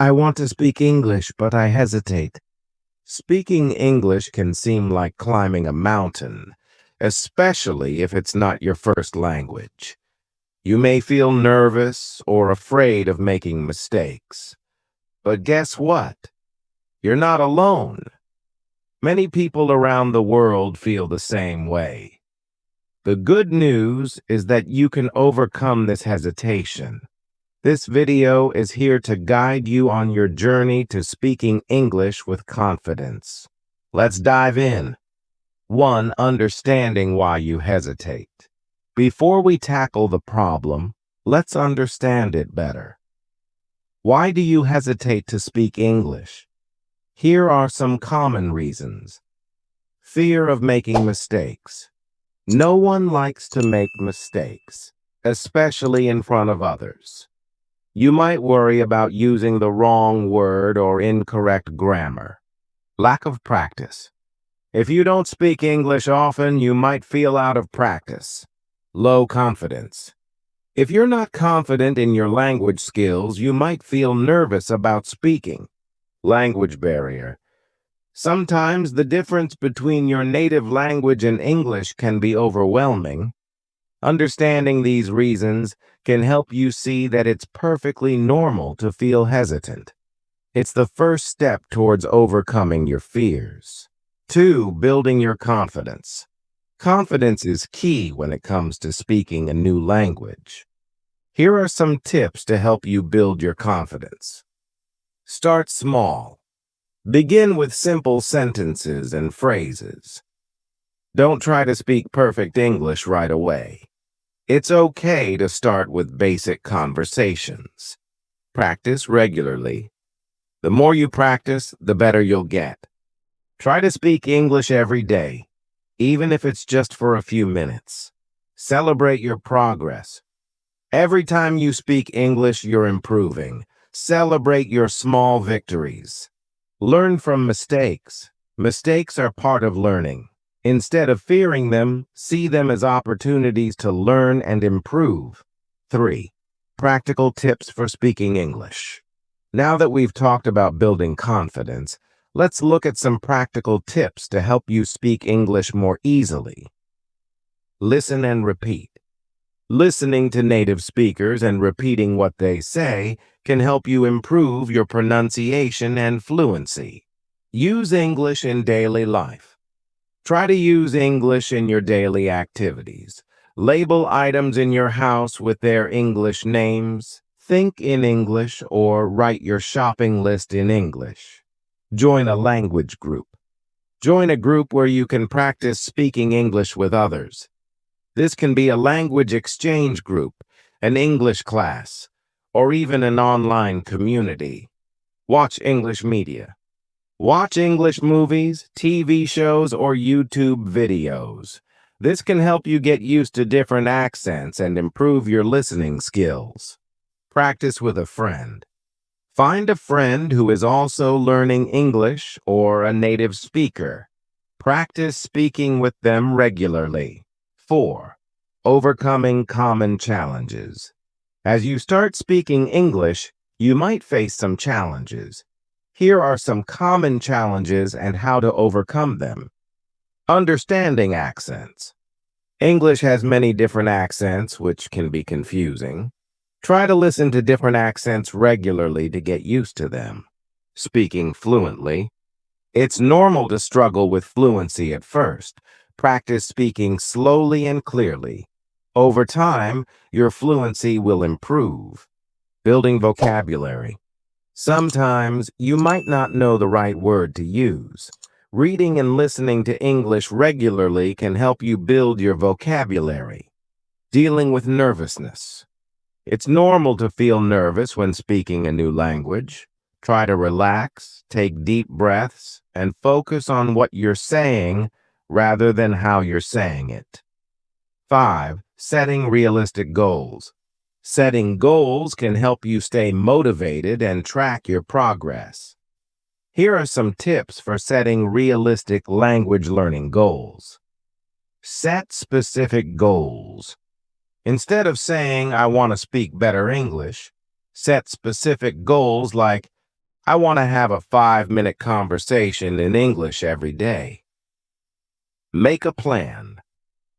I want to speak English, but I hesitate. Speaking English can seem like climbing a mountain, especially if it's not your first language. You may feel nervous or afraid of making mistakes. But guess what? You're not alone. Many people around the world feel the same way. The good news is that you can overcome this hesitation. This video is here to guide you on your journey to speaking English with confidence. Let's dive in. 1. Understanding why you hesitate. Before we tackle the problem, let's understand it better. Why do you hesitate to speak English? Here are some common reasons. Fear of making mistakes. No one likes to make mistakes, especially in front of others. You might worry about using the wrong word or incorrect grammar. Lack of practice. If you don't speak English often, you might feel out of practice. Low confidence. If you're not confident in your language skills, you might feel nervous about speaking. Language barrier. Sometimes the difference between your native language and English can be overwhelming. Understanding these reasons can help you see that it's perfectly normal to feel hesitant. It's the first step towards overcoming your fears. 2. Building your confidence. Confidence is key when it comes to speaking a new language. Here are some tips to help you build your confidence. Start small. Begin with simple sentences and phrases. Don't try to speak perfect English right away. It's okay to start with basic conversations. Practice regularly. The more you practice, the better you'll get. Try to speak English every day, even if it's just for a few minutes. Celebrate your progress. Every time you speak English, you're improving. Celebrate your small victories. Learn from mistakes. Mistakes are part of learning. Instead of fearing them, see them as opportunities to learn and improve. 3. Practical tips for speaking English. Now that we've talked about building confidence, let's look at some practical tips to help you speak English more easily. Listen and repeat. Listening to native speakers and repeating what they say can help you improve your pronunciation and fluency. Use English in daily life. Try to use English in your daily activities. Label items in your house with their English names. Think in English or write your shopping list in English. Join a language group. Join a group where you can practice speaking English with others. This can be a language exchange group, an English class, or even an online community. Watch English media. Watch English movies, TV shows, or YouTube videos. This can help you get used to different accents and improve your listening skills. Practice with a friend. Find a friend who is also learning English or a native speaker. Practice speaking with them regularly. 4. Overcoming common challenges. As you start speaking English, you might face some challenges. Here are some common challenges and how to overcome them. Understanding accents. English has many different accents, which can be confusing. Try to listen to different accents regularly to get used to them. Speaking fluently. It's normal to struggle with fluency at first. Practice speaking slowly and clearly. Over time, your fluency will improve. Building vocabulary. Sometimes you might not know the right word to use. Reading and listening to English regularly can help you build your vocabulary. Dealing with nervousness. It's normal to feel nervous when speaking a new language. Try to relax, take deep breaths, and focus on what you're saying rather than how you're saying it. 5. Setting realistic goals. Setting goals can help you stay motivated and track your progress. Here are some tips for setting realistic language learning goals. Set specific goals. Instead of saying, I want to speak better English, set specific goals like, I want to have a 5-minute conversation in English every day. Make a plan.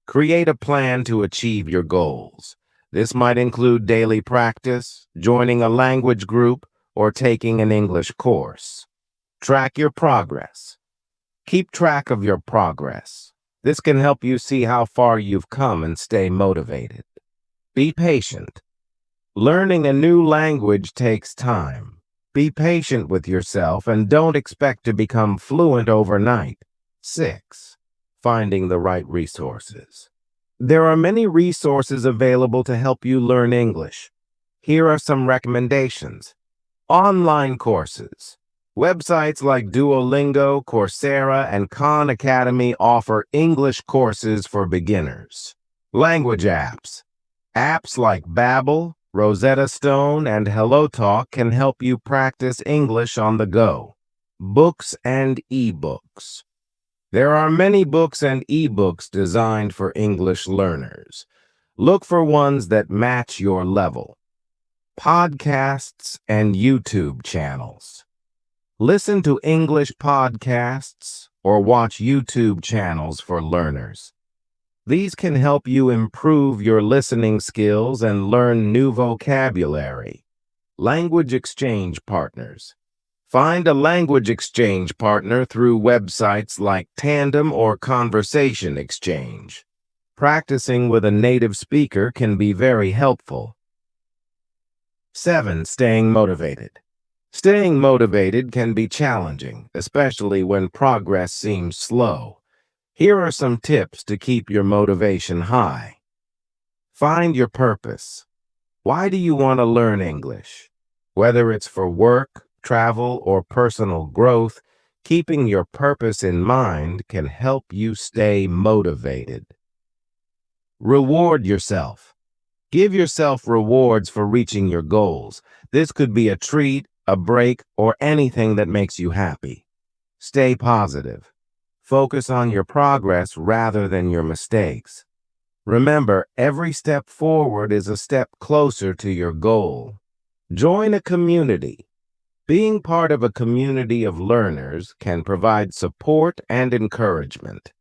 Create a plan to achieve your goals. This might include daily practice, joining a language group, or taking an English course. Track your progress. Keep track of your progress. This can help you see how far you've come and stay motivated. Be patient. Learning a new language takes time. Be patient with yourself and don't expect to become fluent overnight. 6. Finding the right resources. There are many resources available to help you learn English. Here are some recommendations. Online courses. Websites like Duolingo, Coursera, and Khan Academy offer English courses for beginners. Language apps. Apps like Babbel, Rosetta Stone, and HelloTalk can help you practice English on the go. Books and ebooks. There are many books and ebooks designed for English learners. Look for ones that match your level. Podcasts and YouTube channels. Listen to English podcasts or watch YouTube channels for learners. These can help you improve your listening skills and learn new vocabulary. Language exchange partners. Find a language exchange partner through websites like Tandem or Conversation Exchange. Practicing with a native speaker can be very helpful. 7. Staying motivated. Staying motivated can be challenging, especially when progress seems slow. Here are some tips to keep your motivation high. Find your purpose. Why do you want to learn English? Whether it's for work, travel, or personal growth, keeping your purpose in mind can help you stay motivated. Reward yourself. Give yourself rewards for reaching your goals. This could be a treat, a break, or anything that makes you happy. Stay positive. Focus on your progress rather than your mistakes. Remember, every step forward is a step closer to your goal. Join a community. Being part of a community of learners can provide support and encouragement.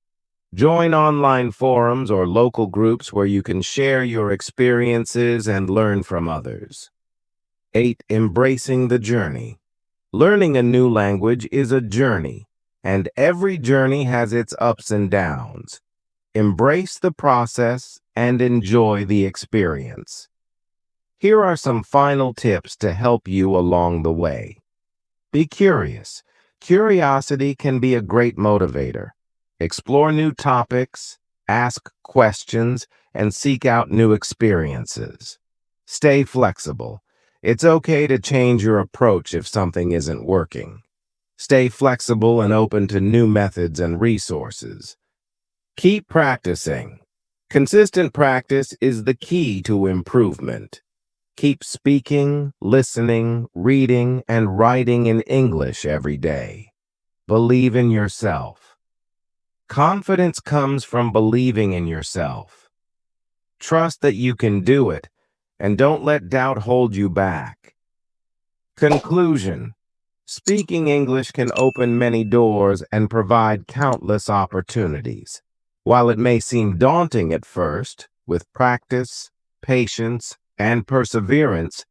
Join online forums or local groups where you can share your experiences and learn from others. 8. Embracing the journey. Learning a new language is a journey, and every journey has its ups and downs. Embrace the process and enjoy the experience. Here are some final tips to help you along the way. Be curious. Curiosity can be a great motivator. Explore new topics, ask questions, and seek out new experiences. Stay flexible. It's okay to change your approach if something isn't working. Stay flexible and open to new methods and resources. Keep practicing. Consistent practice is the key to improvement. Keep speaking, listening, reading, and writing in English every day. Believe in yourself. Confidence comes from believing in yourself. Trust that you can do it, and don't let doubt hold you back. Conclusion. Speaking English can open many doors and provide countless opportunities. While it may seem daunting at first, with practice, patience, and perseverance,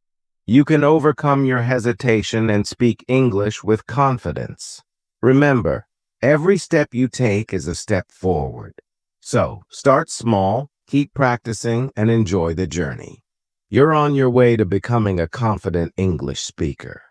you can overcome your hesitation and speak English with confidence. Remember, every step you take is a step forward. So, start small, keep practicing, and enjoy the journey. You're on your way to becoming a confident English speaker.